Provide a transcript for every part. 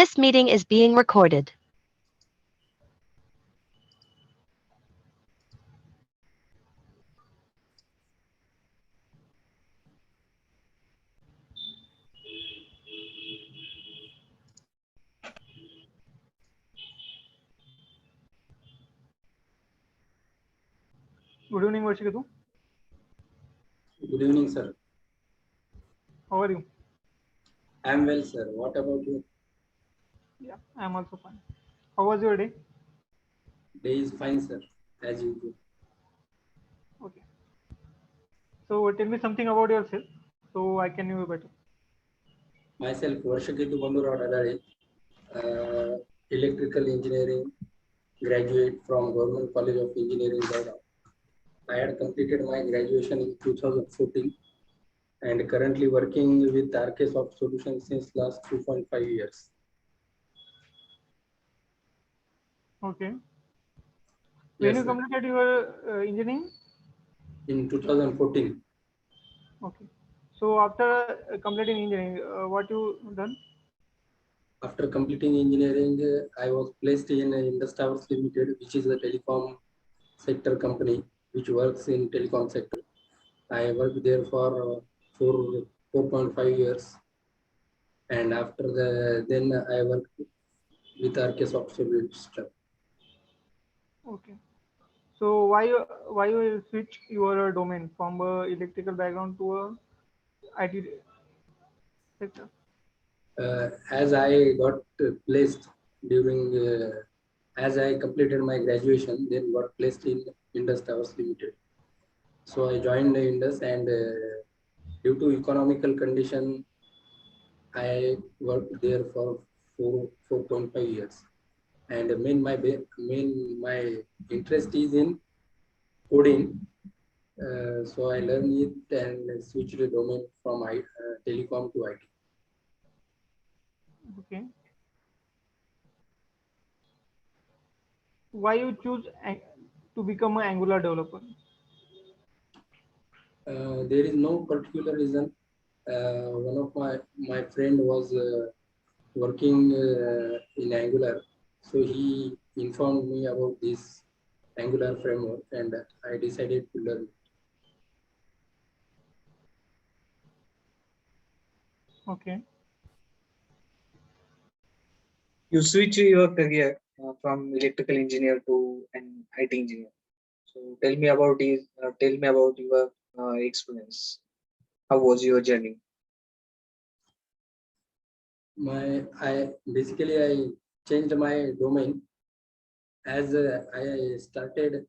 This meeting is being recorded. Good evening, Varshketu. Good evening, sir. How are you? I am well, sir. What about you? Yeah, I'm also fine. How was your day? Day is fine, sir, as usual. Okay. So tell me something about yourself so I can know you better. Myself, Varshketu Adare, electrical engineering graduate from Government College of Engineering, Noida. I had completed my graduation in 2014 and currently working with RK Soft Solutions since last 2.5 years. Okay. When Yes, you sir. completed your engineering? In 2014. Okay. So after completing engineering, what you done? After completing engineering, I was placed in Indus Towers Limited, which is a telecom sector company which works in telecom sector. I worked there for 4.5 years, and after then I worked with RK Soft Solutions. Okay. So why you switch your domain from electrical background to a IT sector? As I got placed during, as I completed my graduation, then got placed in Indus Towers Limited. So I joined the Indus, and due to economical condition, I worked there for 4.5 years. And main my interest is in coding. So I learned it and switched the domain from telecom to IT. Okay. Why you choose to become an Angular developer? There is no particular reason. One of my friend was working in Angular, so he informed me about this Angular framework, and I decided to learn. Okay. You switch your career from electrical engineer to an IT engineer. So tell me about your experience. How was your journey? I changed my domain as I started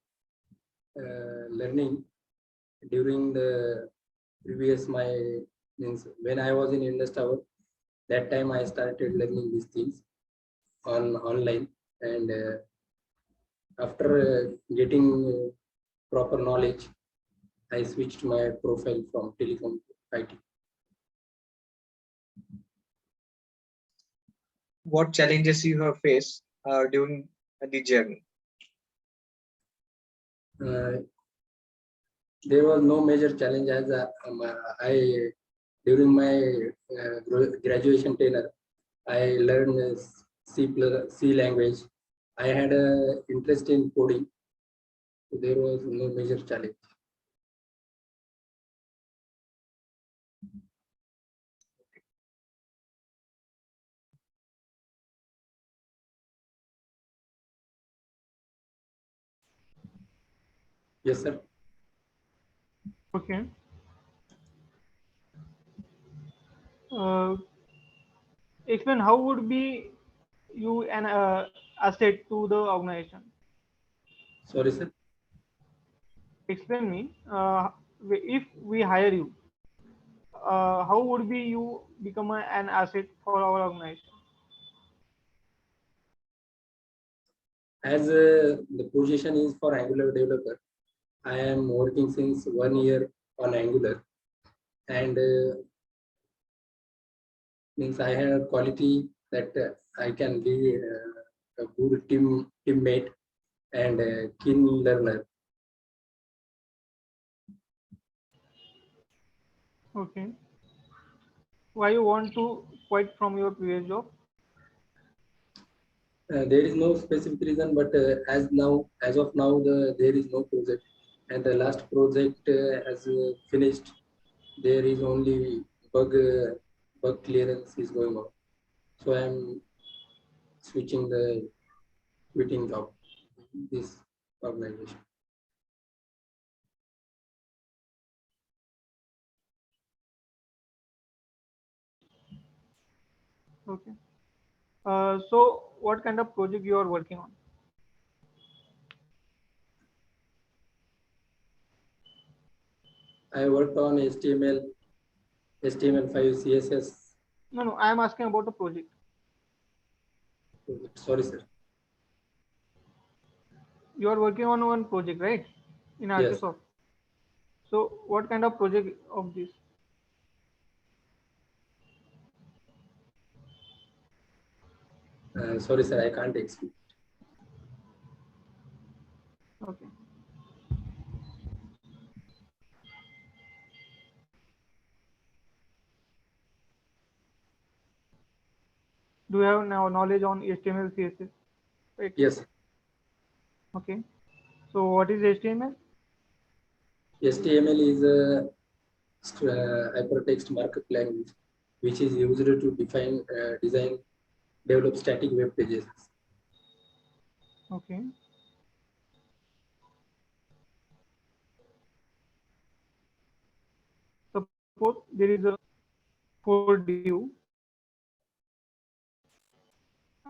learning during the previous my means when I was in Indus Tower. That time I started learning these things on online, and after getting proper knowledge, I switched my profile from telecom to IT. What challenges you have faced during the journey? There was no major challenge as I during my graduation tenure, I learned C language. I had a interest in coding, so there was no major challenge. Yes, sir. Okay. Uh, Explain how would be you an asset to the organization. Sorry, sir. Explain me if we hire you, how would be you become an asset for our organization? As the position is for Angular developer, I am working since 1 year on Angular, and means I have quality that I can be a good teammate and a keen learner. Okay. Why you want to quit from your previous job? There is no specific reason, but as of now, there is no project, and the last project has finished. There is only bug clearance is going on. So I am switching the quitting job in this organization. Okay. So what kind of project you are working on? I worked on HTML5, CSS. No, no, I am asking about the project. Sorry, sir. You are working on one project, right? In Yes. Archisoft. So what kind of project of this? Sorry, sir. I can't explain. Okay. Do you have now knowledge on HTML, CSS? Right. Yes. Okay. So what is HTML? HTML is a hypertext markup language, which is used to design, develop static web pages. Okay. Suppose there is a for due,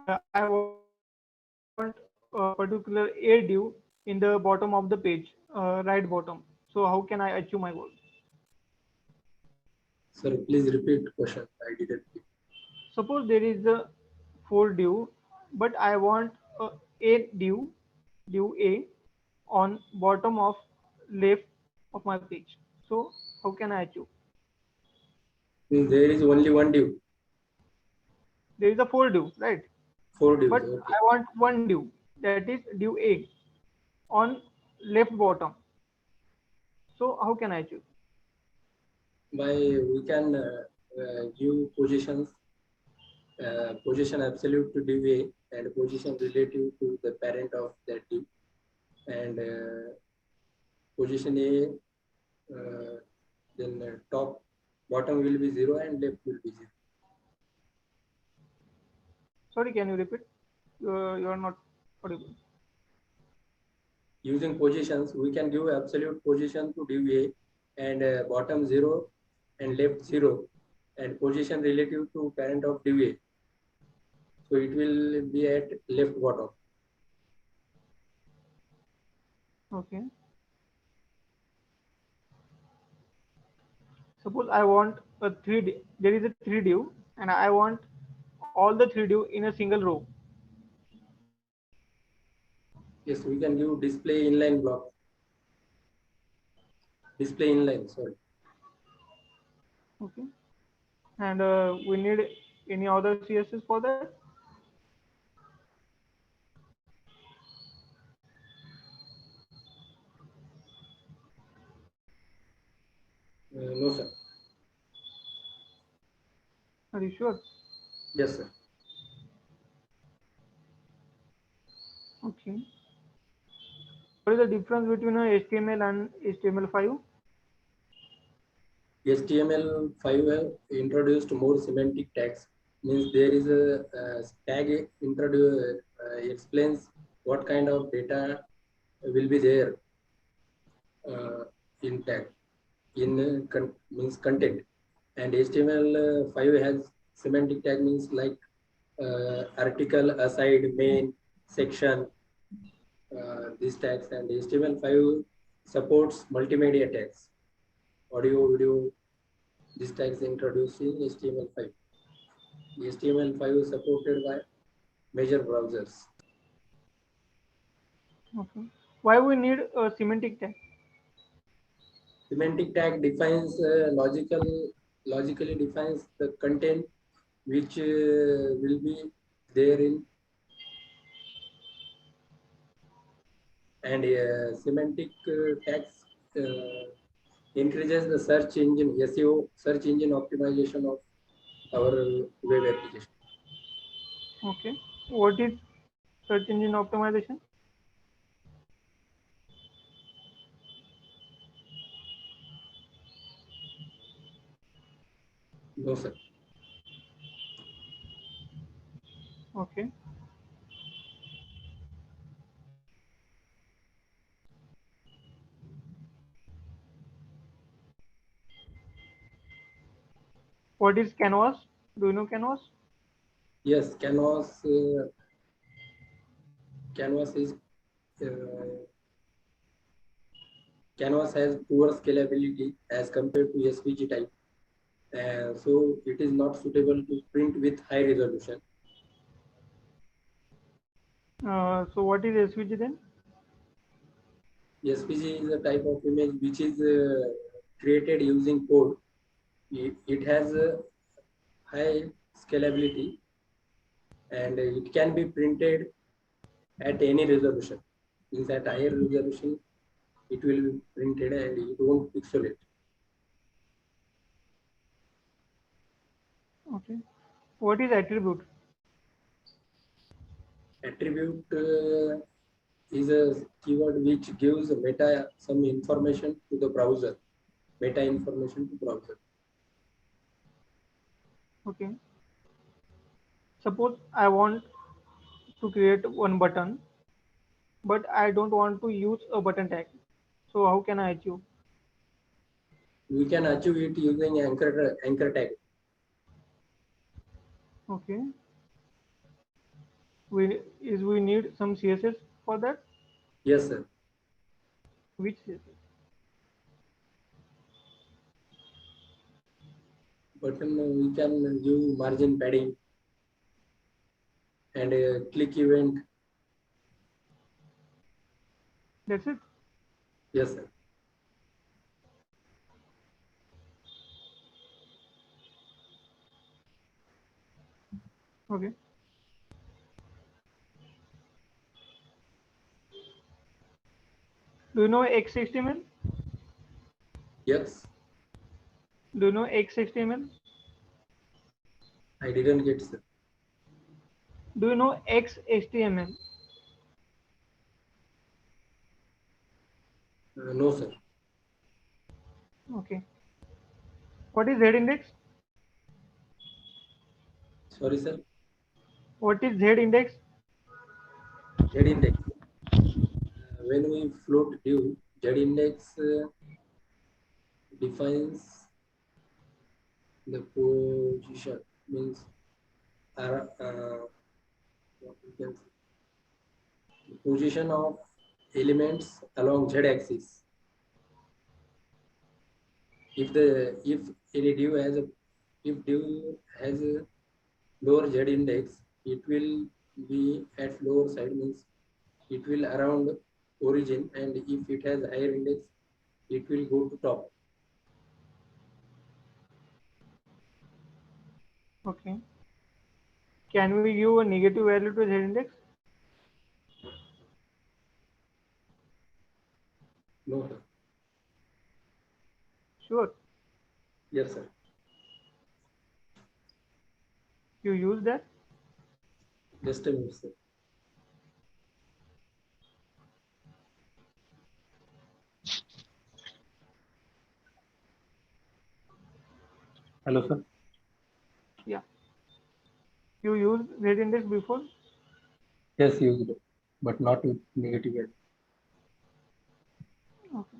and I want a particular A due in the bottom of the page, right bottom. So how can I achieve my goal? Sir, please repeat question. I didn't. Suppose there is a for due, but I want a due A on bottom of left of my page. So how can I achieve? There is only one due. There is a for due, right? Four dues. But Okay. I want one due, that is due A on left bottom. So how can I achieve? By we can give position absolute to div A and position relative to the parent of that div, and position A, then top bottom will be 0 and left will be 0. Sorry, can you repeat? You are not audible. Using positions, we can give absolute position to div A and bottom 0 and left 0 and position relative to parent of div A. So it will be at left bottom. Okay. Suppose I want a there is a 3 due, and I want all the 3 due in a single row. Yes, we can give display inline block. Display inline, sorry. Okay. And we need any other CSS for that? No, sir. Are you sure? Yes, sir. Okay. What is the difference between a HTML and HTML5? HTML5 have introduced more semantic tags. Means there is a tag explains what kind of data will be there in tag in means content, and HTML5 has semantic tag means like article, aside, main, section, these tags, and HTML5 supports multimedia tags, audio, video. These tags introduced in HTML5. HTML5 is supported by major browsers. Okay. Why we need a semantic tag? Semantic tag defines logically defines the content which will be there in, and semantic tags increases the search engine SEO, search engine optimization of our web application. Okay. What is search engine optimization? No, sir. Okay. What is Canvas? Do you know Canvas? Yes, Canvas is uh, Canvas has poor scalability as compared to SVG type. So it is not suitable to print with high resolution. So what is SVG then? SVG is a type of image which is created using code. It has a high scalability and it can be printed at any resolution. Means at higher resolution, it will be printed and it won't pixelate. Okay. What is attribute? Attribute is a keyword which gives meta some information to the browser. Meta information to browser. Okay. Suppose I want to create one button, but I don't want to use a button tag. So how can I achieve? We can achieve it using anchor tag. Okay. We need some CSS for that. Yes, sir. Which CSS? Button we can give margin padding and click event. That's it. Yes, sir. Okay. Do you know XHTML? Yes, Do you know XHTML? I didn't get, sir. Do you know XHTML? No, sir. Okay. What is Z index? Sorry, sir. What is Z index? Z index. When we float div, Z index defines the position. Means what we can say, the position of elements along Z axis. If any div has a if div has a lower Z index, it will be at lower side, means it will around origin, and if it has higher index, it will go to top. Okay. Can we give a negative value to Z index? No, sir. Sure. Yes, sir. You use that. Just a minute, sir. Hello, sir. Yeah. You used Z index before. Yes, used it, but not with negative edge. Okay.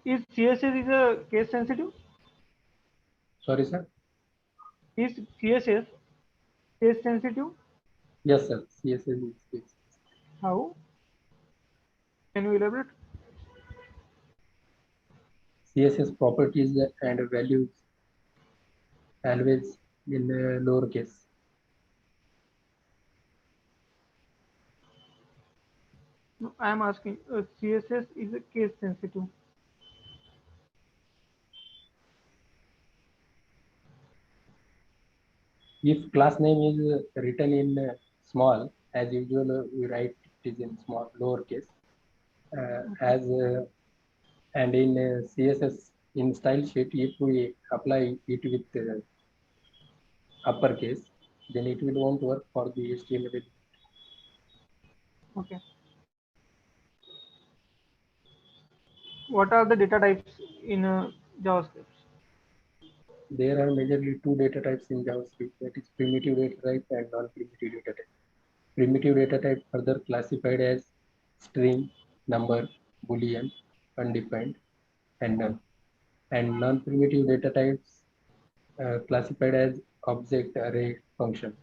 Is CSS is a case sensitive? Sorry, sir. Is CSS case sensitive? Yes, sir. CSS is yes. How? Can you elaborate? CSS properties and values always in lowercase. No, I am asking. CSS is a case sensitive. If class name is written in small, as usual, we write it is in small lowercase. As and in CSS in style sheet, if we apply it with uppercase, then it will won't work for the HTML. Okay. What are the data types in JavaScript? There are majorly two data types in JavaScript, that is primitive data type and non-primitive data type. Primitive data type further classified as string, number, boolean, undefined, and null. And non-primitive data types classified as object, array, function.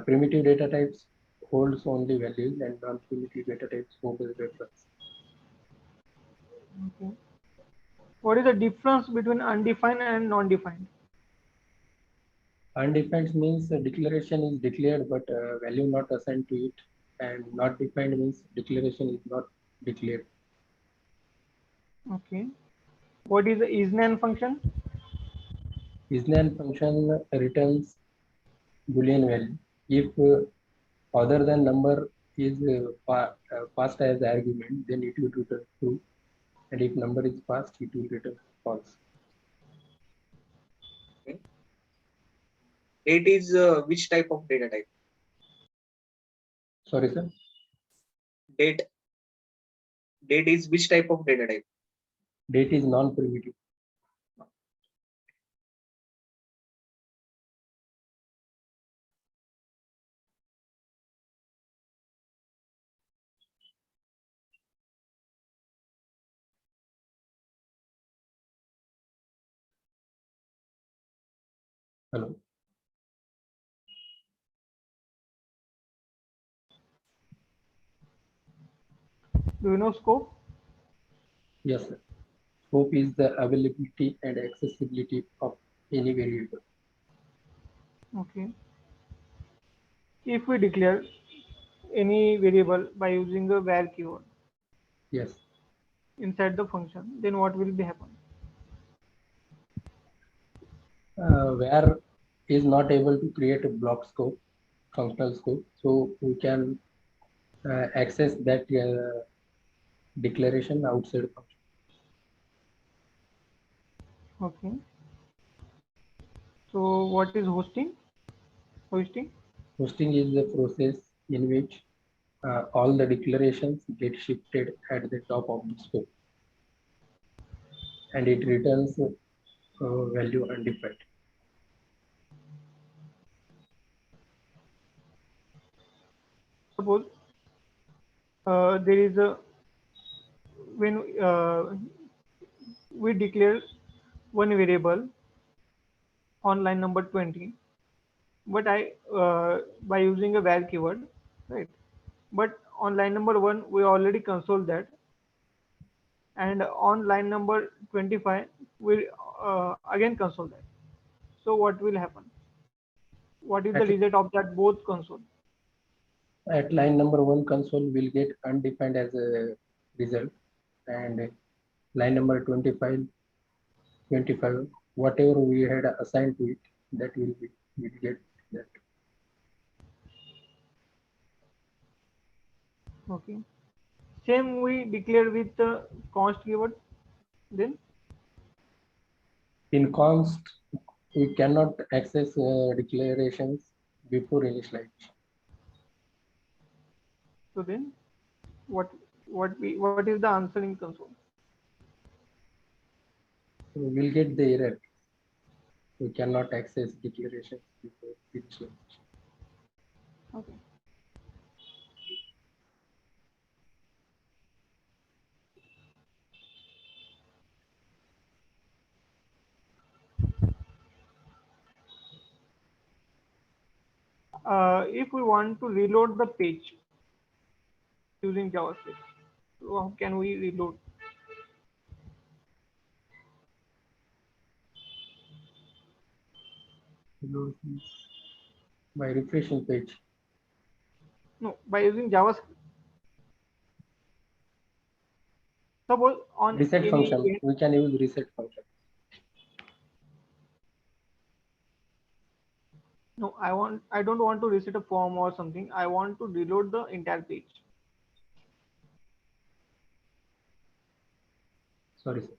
Primitive data types holds only values and non-primitive data types hold the reference. Okay. What is the difference between undefined and non-defined? Undefined means the declaration is declared but value not assigned to it, and not defined means declaration is not declared. Okay. What is the isNaN function? Isn't function returns boolean value. If other than number is passed as argument, then it will return true, and if number is passed, it will return false. Okay. Date is which type of data type? Sorry, sir. Date. Date is which type of data type? Date is non-primitive. Hello. Do you know scope? Yes, sir. Scope is the availability and accessibility of any variable. Okay. If we declare any variable by using a var keyword Yes. inside the function, then what will be happen? Where is not able to create a block scope, functional scope, so we can access that declaration outside function. Okay. So what is hosting? Hosting? Hosting is the process in which all the declarations get shifted at the top of the scope, and it returns value undefined. Suppose there is a when we declare one variable on line number 20, but I by using a var keyword, right? But on line number 1 we already console that, and on line number 25 we again console that. So what will happen? What is the At, result of that both console? at line number 1, console will get undefined as a result, and line number 25, whatever we had assigned to it, that will get that. Okay. Same we declare with the const keyword. Then In const, we cannot access declarations before initialization. so then what what is the answer in console? So we will get the error. We cannot access declarations before initialization. Okay. If we want to reload the page using JavaScript, so how can we reload? Below is by refreshing page. No, by using JavaScript. Suppose on Reset any function, we can use reset function. no, I don't want to reset a form or something. I want to reload the entire page. Sorry, sir.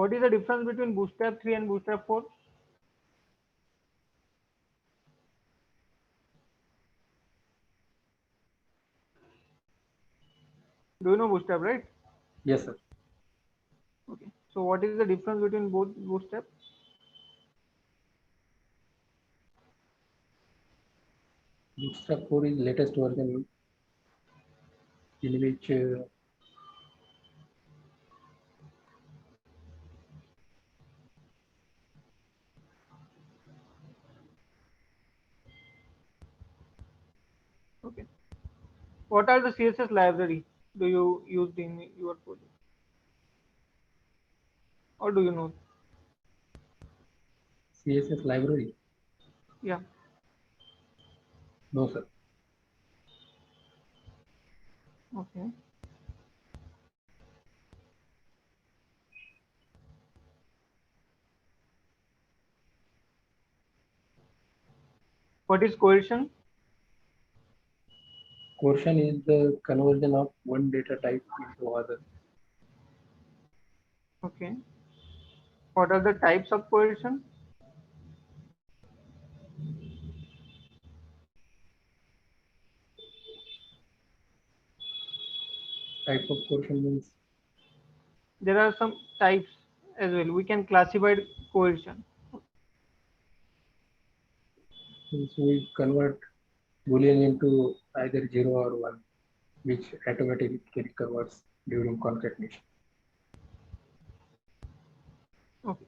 What is the difference between Bootstrap 3 and Bootstrap 4? Do you know Bootstrap, right? Yes, sir. Okay. So what is the difference between both Bootstrap? Bootstrap 4 is latest version in which Okay. What are the CSS library do you use in your project? Or do you know? CSS library. Yeah. No, sir. Okay. What is coercion? Quotient is the conversion of one data type into other. Okay. What are the types of coercion? Type of quotient means There are some types as well. We can classify coercion. we convert Boolean into either 0 or 1, which automatically converts during concatenation. Okay.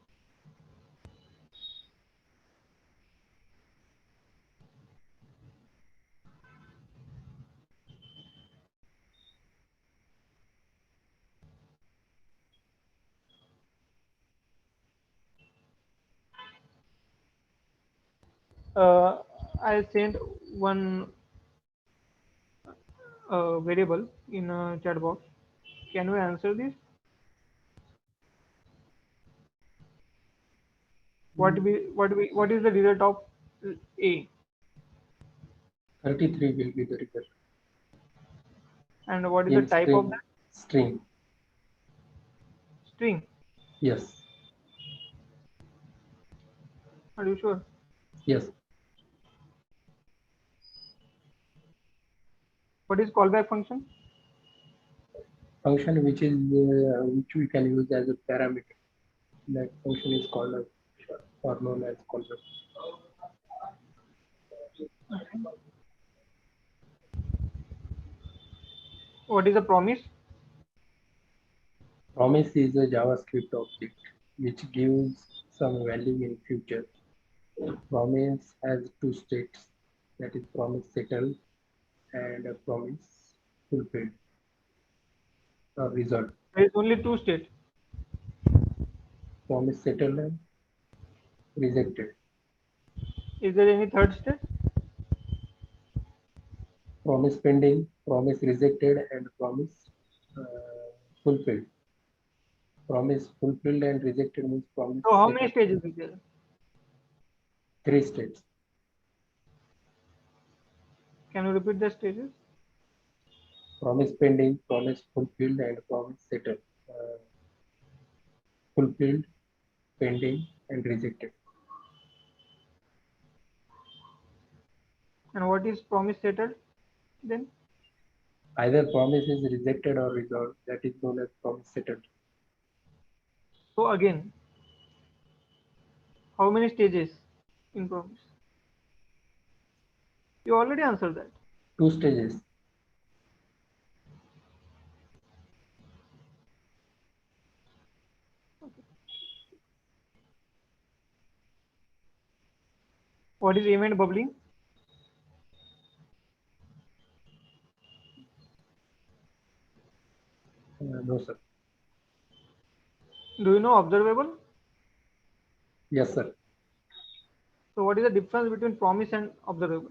Uh, I sent one variable in a chat box. Can we answer this? What is the result of A? 33 will be the result And what is the in type of that? string. String. Yes, Are you sure? yes. What is callback function? Function which we can use as a parameter. That function is called as or known as callback. What is a promise? Promise is a JavaScript object which gives some value in future. Promise has two states, that is promise settled and a promise fulfilled or resolved. There is only two states. Promise settled and rejected. Is there any third state? Promise pending, promise rejected, and promise fulfilled. Promise fulfilled and rejected means promise So how many settled. stages is there? Three states. Can you repeat the stages? Promise pending, promise fulfilled, and promise settled. Fulfilled, pending, and rejected. And what is promise settled then? Either promise is rejected or resolved. That is known as promise settled. So again, how many stages in promise? You already answered that. Two stages. What is event bubbling? No, sir. Do you know observable? Yes, sir. So what is the difference between promise and observable?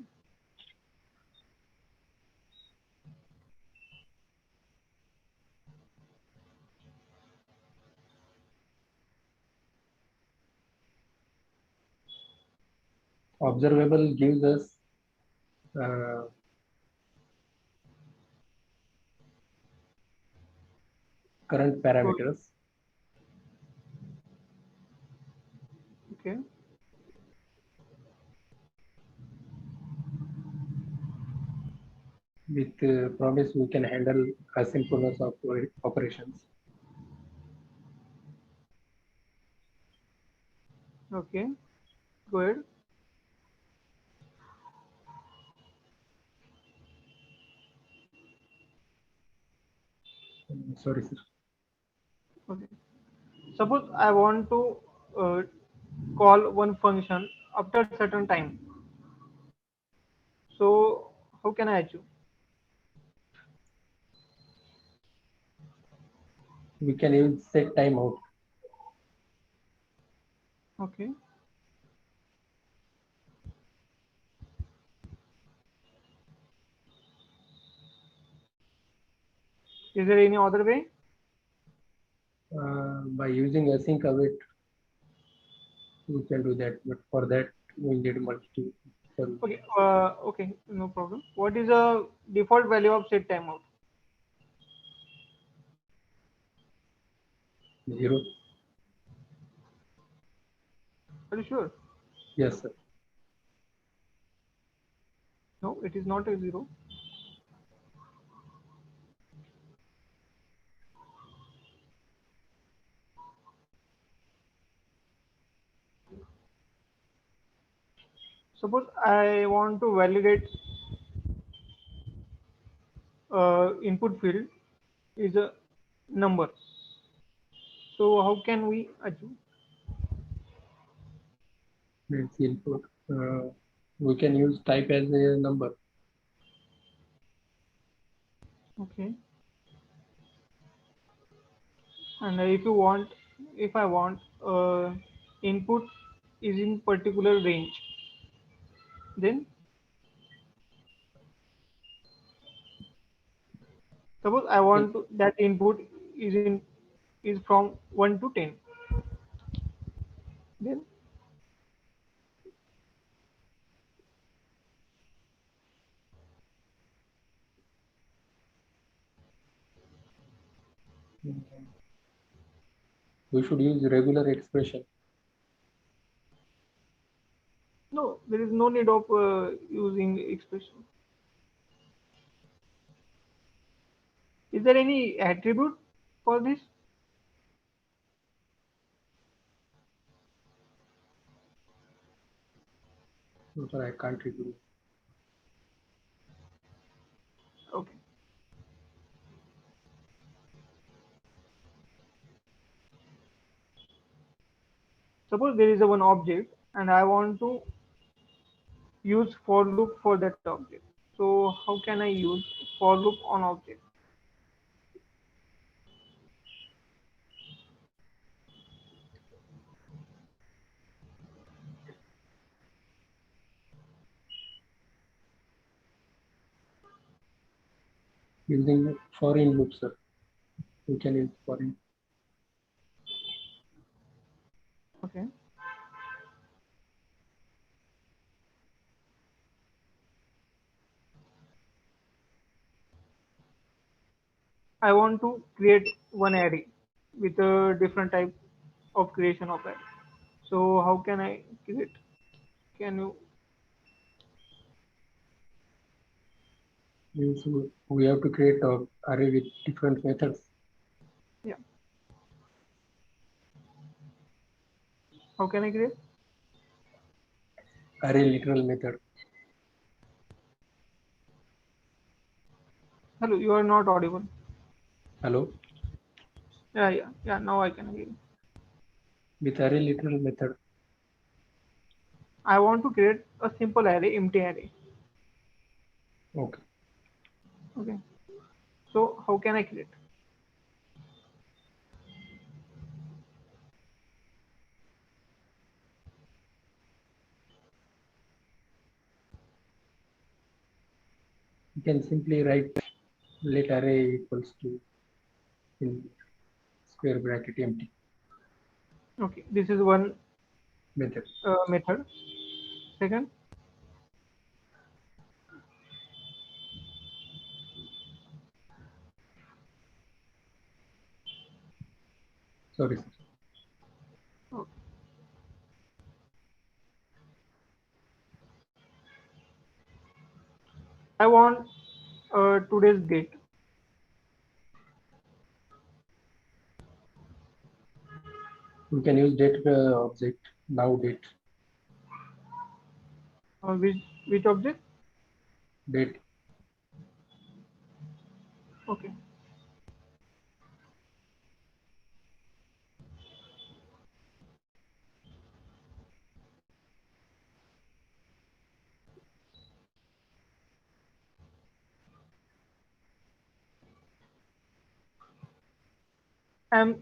Observable gives us uh, current So parameters. Okay. With promise, we can handle asynchronous operations. Okay. Go ahead. Sorry, sir. Okay. Suppose I want to uh, call one function after certain time. So how can I achieve? We can use set timeout. Okay. Is there any other way? By using async await, we can do that. But for that, we need multiple Okay. Okay. No problem. What is the default value of set timeout? 0. Are you sure? Yes, sir. No, it is not a zero. Suppose I want to validate input field is a number. So how can we achieve? It's input. We can use type as a number. Okay. And if you want, if I want input is in particular range, then suppose I Yes. want to, that input is from 1 to 10. Then We should use regular expression. no, there is no need of using expression. Is there any attribute for this? So, sir, I can't redo. Okay. Suppose there is a one object and I want to use for loop for that object. So how can I use for loop on object? Using foreign loop, sir. We can use foreign. Okay. I want to create one array with a different type of creation of array. So how can I create? Can you? Means we have to create a array with different methods. Yeah. How can I create? Array literal method. Hello, you are not audible. Hello. Yeah. Now I can hear you. With array literal method. I want to create a simple array, empty array. Okay. Okay. So how can I create? You can simply write let array equals to in square bracket empty Okay. This is one method. method. Second, Sorry, sir. okay. I want today's date. We can use date object, now date, Which object? date. Okay. I'm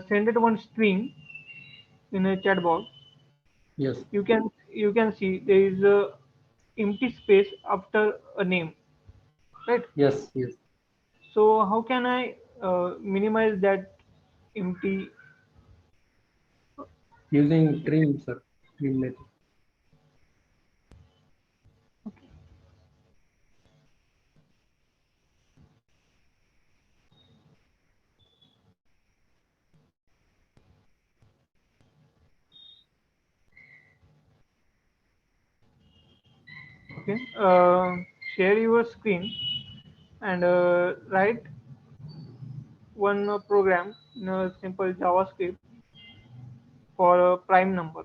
sending one string in a chat box. Yes, You can see there is a empty space after a name, right? yes, yes. So how can I minimize that empty? Using trim, sir, trim method. Okay. Share your screen and write one program in a simple JavaScript for a prime number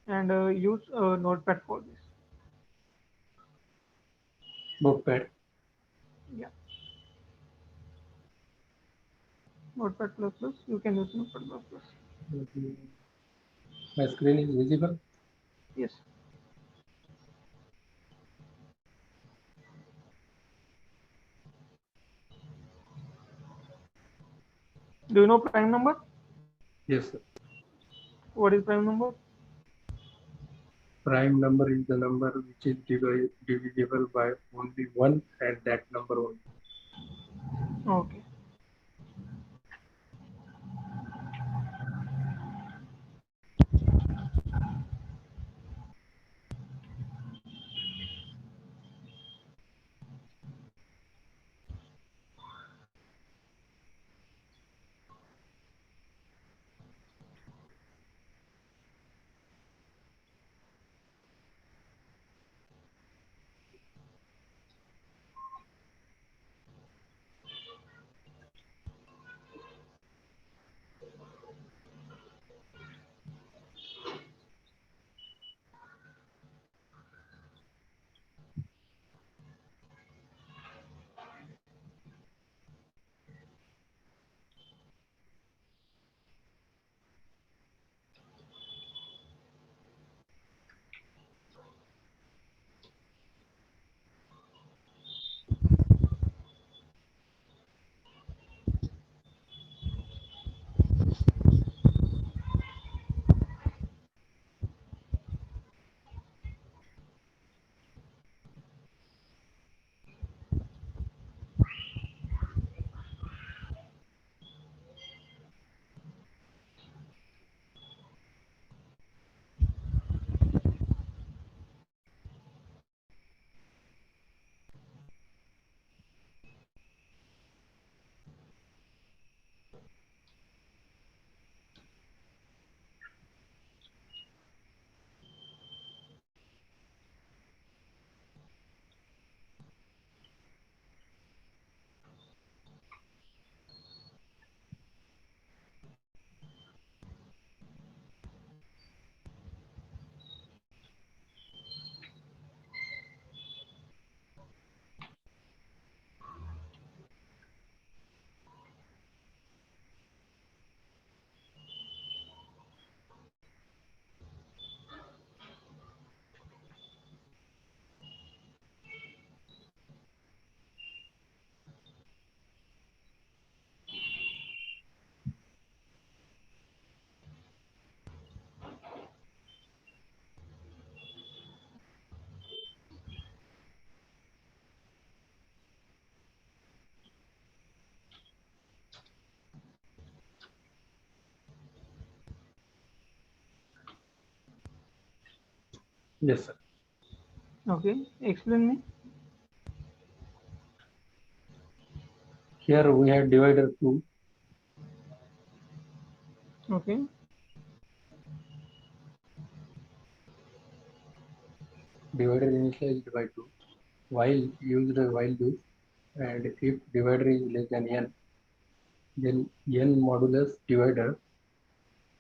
and use Notepad for this. Notepad. Yeah, Notepad plus plus. You can use Notepad plus plus. Mhm. My screen is visible. Yes. Do you know prime number? Yes, sir. What is prime number? Prime number is the number which is divisible by only one and that number only. Okay. Yes, sir. Okay. Explain me. Here we have divider 2. Okay. Divider initialized by 2, while used while loop, and if divider is less than n, then n modulus divider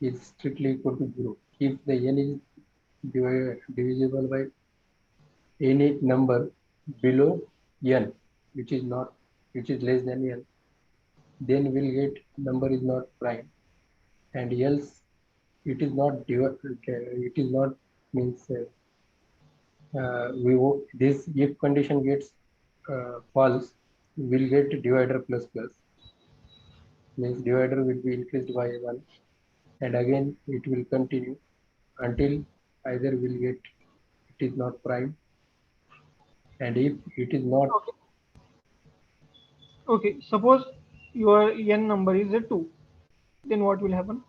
is strictly equal to 0. If the n is divisible by any number below n, which is not, which is less than n, then we'll get number is not prime, and else it is not it is not means this if condition gets false, we'll get divider plus plus, means divider will be increased by 1, and again it will continue until either will get it is not prime, and if it is not, Okay. Okay. Suppose your n number is a 2. Then what will happen?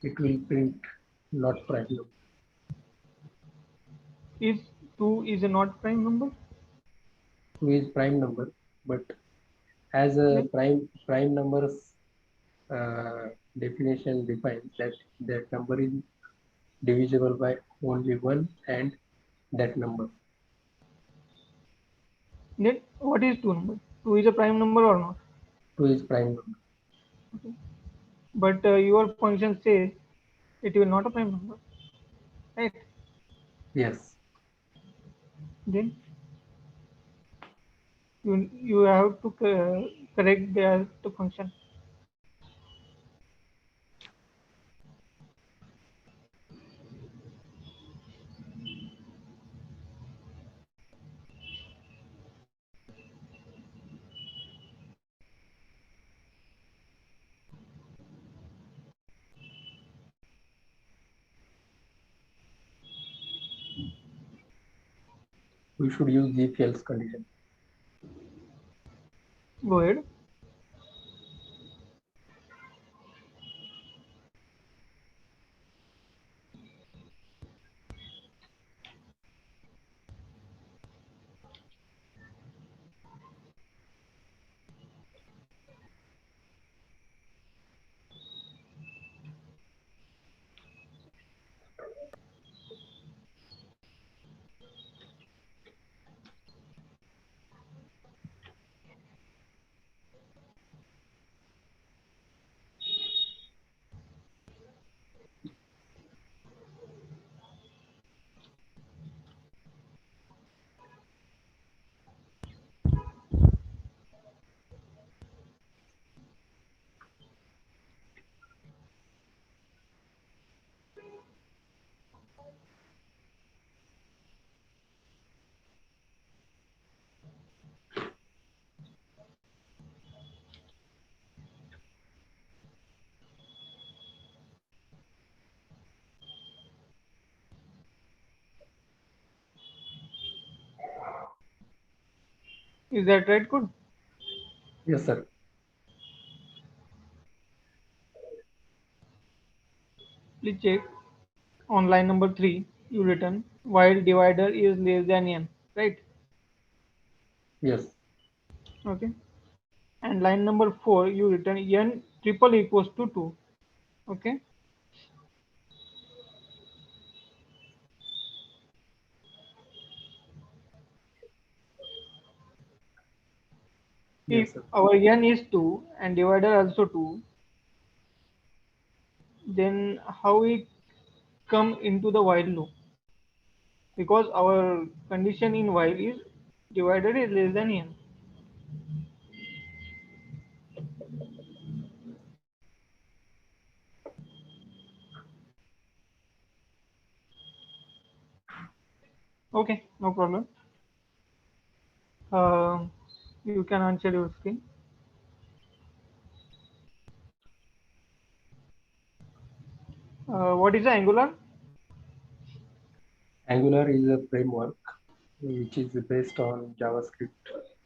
it will print not prime number. Is 2 is a not prime number? 2 is prime number, but as a Then prime numbers uh, definition defines that that number is divisible by only 1 and that number. what is 2 number? 2 is a prime number or not? 2 is prime number. Okay. But your function says it will not a prime number, right? Yes. Then you have to correct the function. We should use if else condition. Go ahead. Is that right? Good. Yes, sir. Please check. On line number 3, you written while divider is less than n, right? Yes. Okay. And line number 4, you written n triple equals to 2. Okay. If Yes, sir. our n is 2 and divider also 2, then how we come into the while loop? Because our condition in while is divider is less than n. Okay, no problem. Uh, you can answer your screen. What is the Angular? Angular is a framework which is based on JavaScript.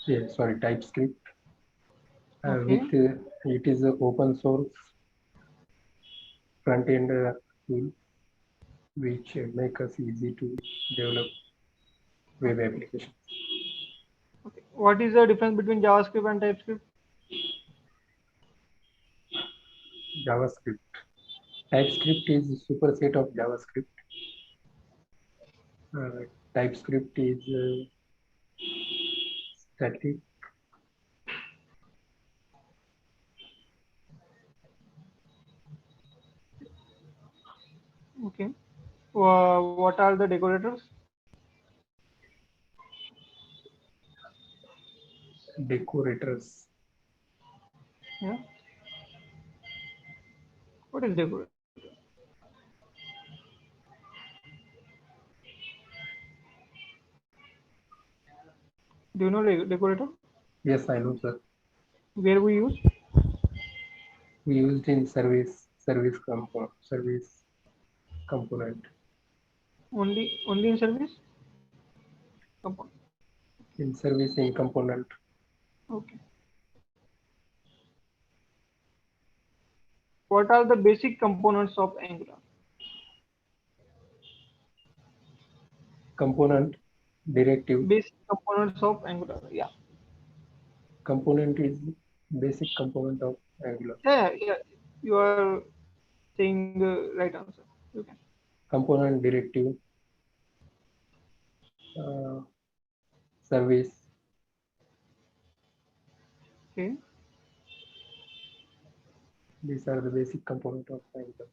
Yeah, sorry, TypeScript. Okay. With it is an open source front end tool which make us easy to develop web applications. Okay. What is the difference between JavaScript and TypeScript? JavaScript. TypeScript is a superset of JavaScript. TypeScript is static. Okay. What are the decorators? Decorators. Yeah. What is decorator? Do you know decorator? Yes, I know, sir. Where we use? We used in service component. Only in service. Component. In service in component. Okay. What are the basic components of Angular? Component directive. Basic components of Angular. Yeah. Component is basic component of Angular. Yeah. You are saying the right answer. You can. Component directive, uh, service. Okay. These are the basic component of Angular.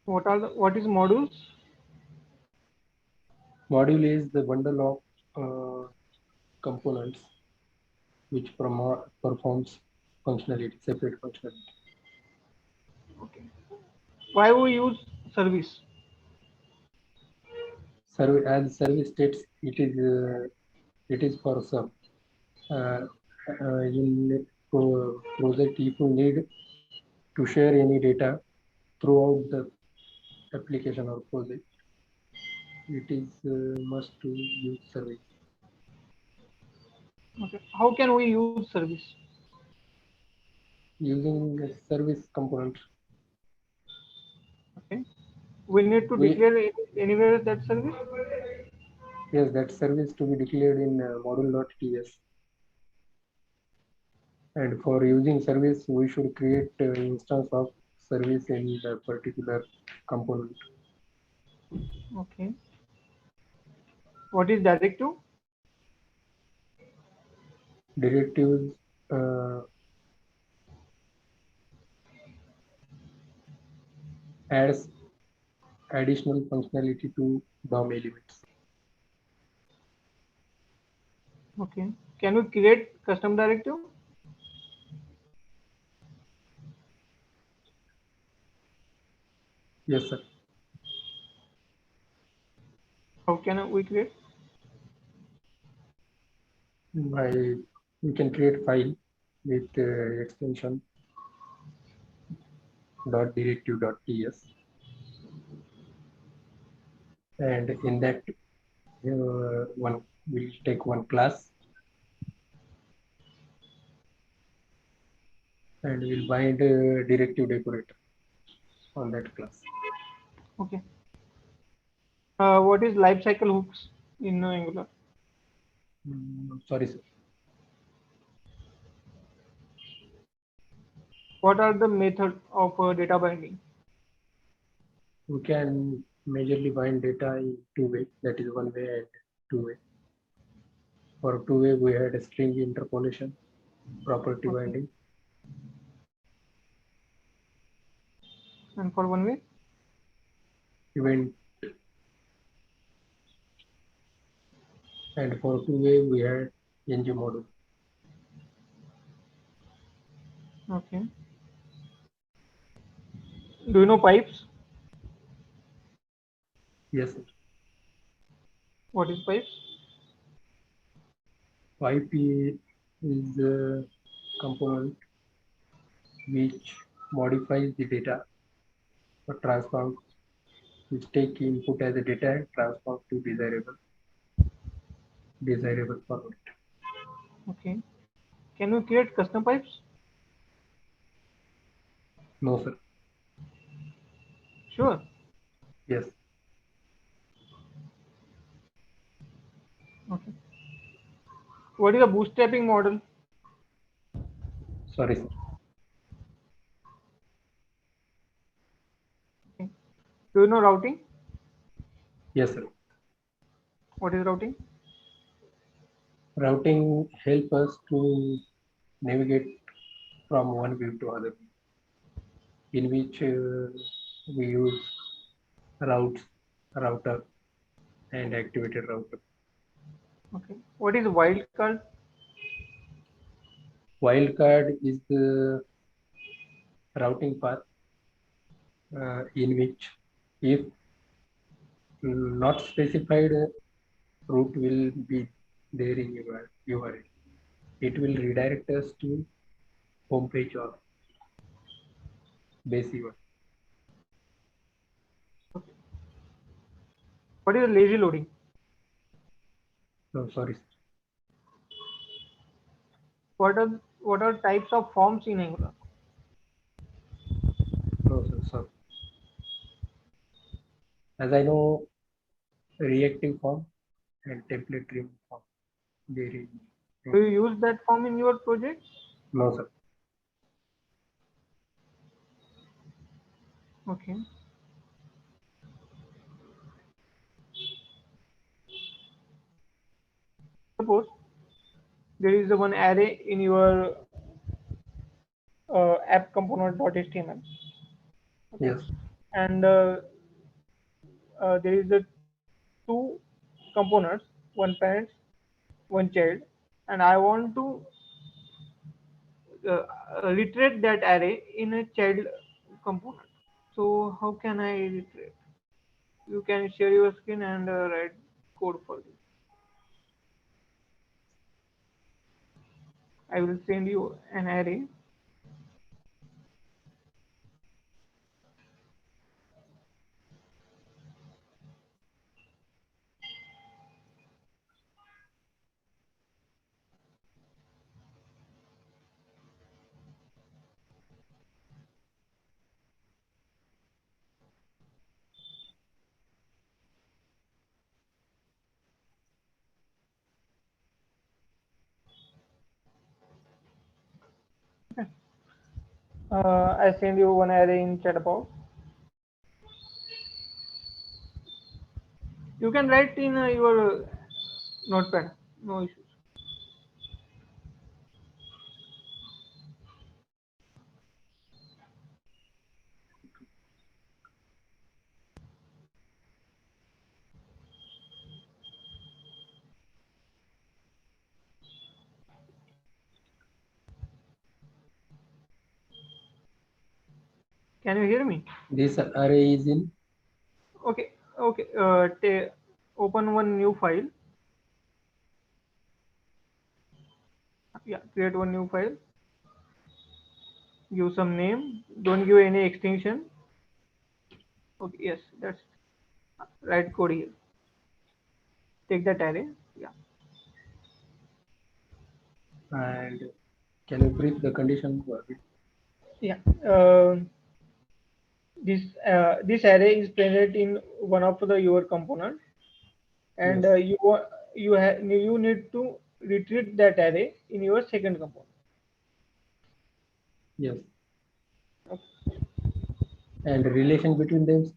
What is modules? Module is the bundle of components which performs functionality, separate functionality. Okay. Why we use service? As service states, it is for some. In project, if you need to share any data throughout the application or project, it is must to use service. Okay. How can we use service? Using a service component, Okay. We need to we declare anywhere that service. yes, that service to be declared in module.ts. And for using service, we should create instance of service in the particular component. Okay. What is directive? Directives uh, adds additional functionality to DOM elements. Okay. Can we create custom directive? Yes, sir. How can we create? By we can create file with extension .directive.ts, and in that one we'll take one class and we'll bind directive decorator on that class. Okay. What is life cycle hooks in Angular? Sorry, sir. What are the method of data binding? We can majorly bind data in two ways. That is one way and two way. For two way, we had a string interpolation, property Okay. binding. And for one way? Event, and for two way, we had ng module. Okay. Do you know pipes? Yes, sir. What is pipes? Pipe is a component which modifies the data or transforms, which take input as a data and transform to desirable format. Okay. Can we create custom pipes? No, sir. Sure. Yes. Okay. What is a bootstrapping model? Sorry, sir. Do you know routing? Yes, sir. What is routing? Routing help us to navigate from one view to other, in which we use routes, router, and activated router. Okay. What is wildcard? Wildcard is the routing path in which, if not specified, route will be there in your URL. It will redirect us to home page or base URL. Okay. What is lazy loading? No, sorry, sir. What are what are types of forms in Angular? No, sir, sorry. As I know, reactive form and template driven form. There is Do you use that form in your project? no, sir. Okay. Suppose there is one array in your app component.html. Okay. Yes, And there is a two components, one parent, one child, and I want to uh, reiterate that array in a child component. So how can I reiterate? You can share your screen and write code for this. I will send you an array. I send you one array in chat box. You can write in your notepad. No issues. Can you hear me? this array is in. Okay. Okay. Open one new file. Yeah. Create one new file. Give some name. Don't give any extension. Okay. Yes. That's write code here. Take that array. Yeah. And can you brief the condition for it? Yeah. This array is present in one of the your component, and Yes, you need to retrieve that array in your second component. yes. Okay. And relation between them.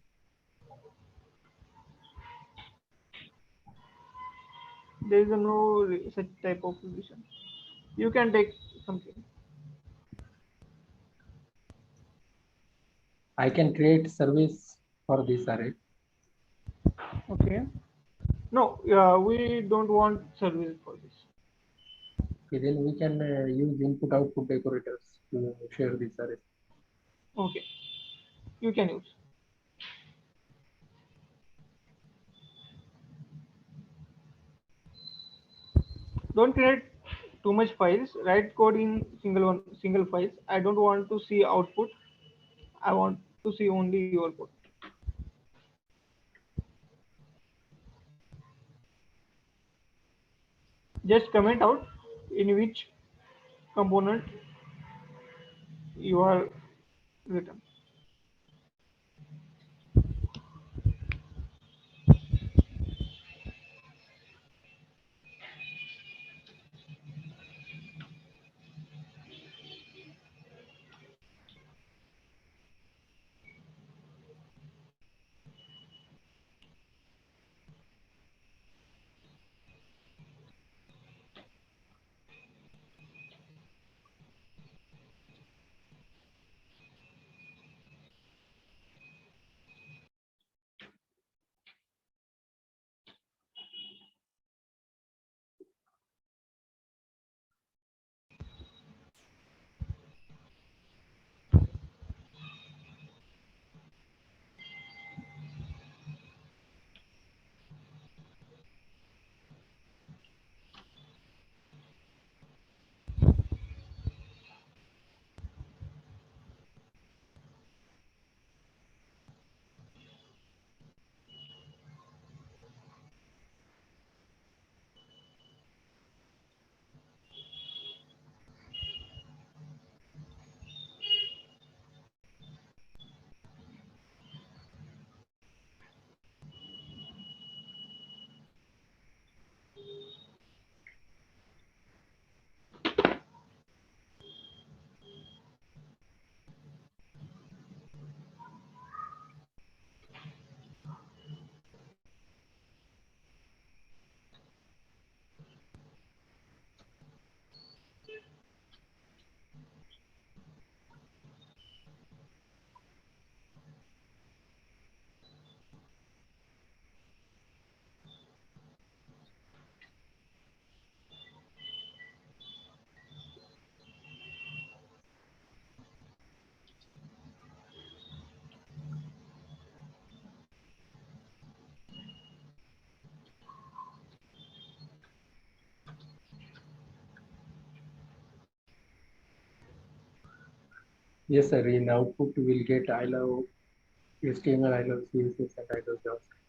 There is no such type of solution. You can take something. I can create service for this array. Okay. No, we don't want service for this. Okay, then we can use input output decorators to share this array. Okay, you can use. Don't create too much files. Write code in single files. I don't want to see output. I want to see only your code. Just comment out in which component you are written. Yes, sir. In output, we'll get I love HTML, I love CSS, and I love JavaScript.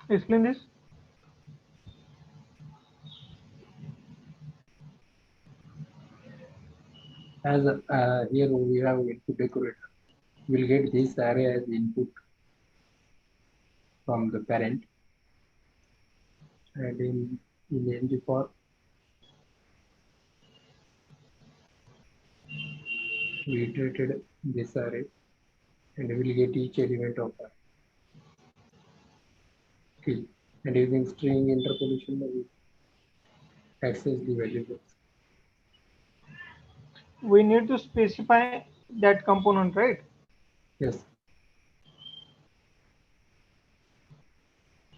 Explain this. As here we have input decorator. We'll get this array as input from the parent, and in ng-for we iterated this array, and we'll get each element of the key. And using string interpolation, we access the variables. We need to specify that component, right? Yes,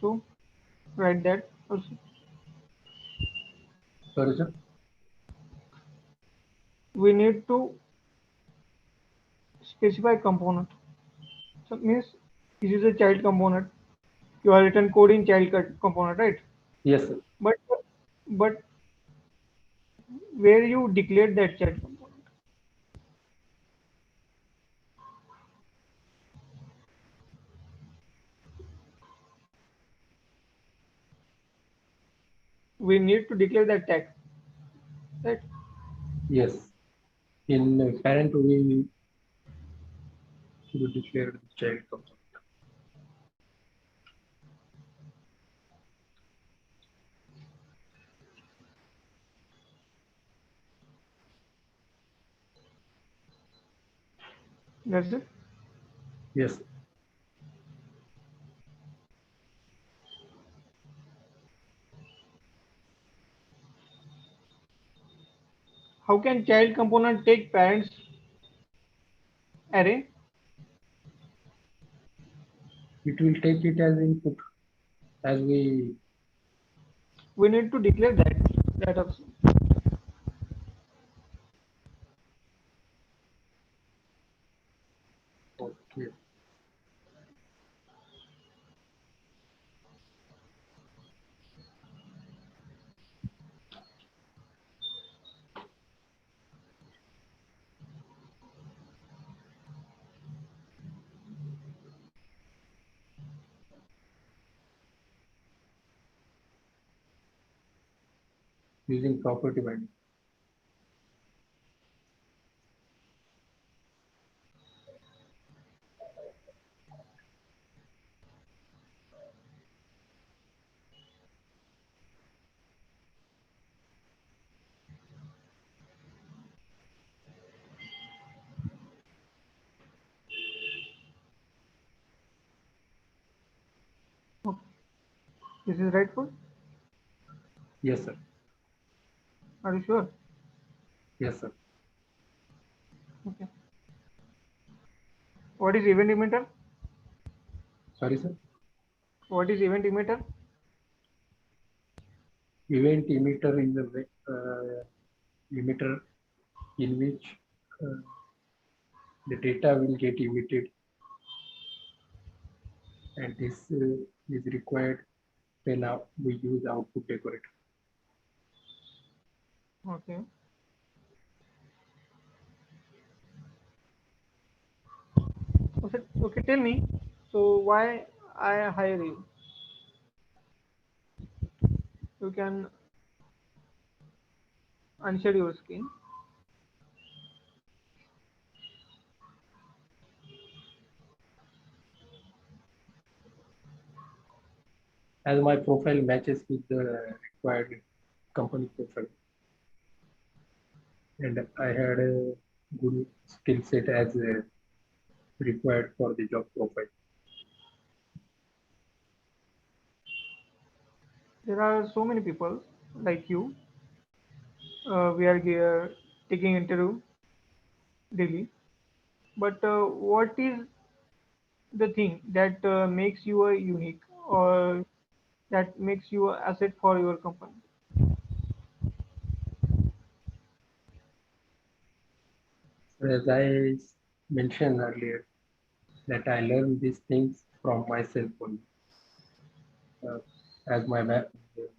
So write that also. sorry, sir. We need to specify component. So means this is a child component. You have written code in component, right? Yes, sir. But where you declared that child component, we need to declare that tag, right? Yes. In parent, we should declare the child component. That's it. Yes, How can child component take parents array? it will take it as input as we. We need to declare that also. Okay. Using property binding. Okay. This is rightful. Yes, sir. Are you sure? Yes, sir. Okay. What is event emitter? Sorry, sir. What is event emitter? Event emitter is the emitter in which uh, the data will get emitted, and this is required when we use output decorator. Okay. Okay. Okay. Tell me. So why I hire you? You can unshade your screen. As my profile matches with the required company profile, and I had a good skill set as required for the job profile. There are so many people like you. We are here taking interview daily. But what is the thing that makes you a unique or that makes you an asset for your company? So as I mentioned earlier, that I learned these things from myself only. Uh, as my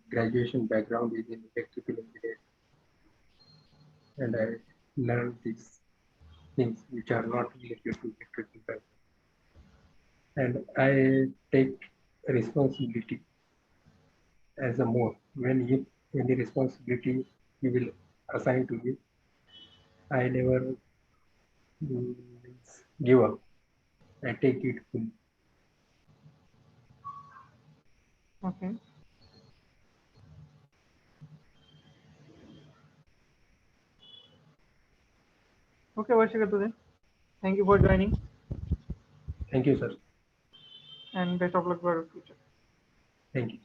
graduation background is in electrical engineering, and I learned these things which are not related to electrical background. And I take responsibility as a more. When if any responsibility you will assign to me, I never give up. I take it fully. Okay. Okay, Varshketu then. Thank you for joining Thank you, sir. and best of luck for your future. Thank you.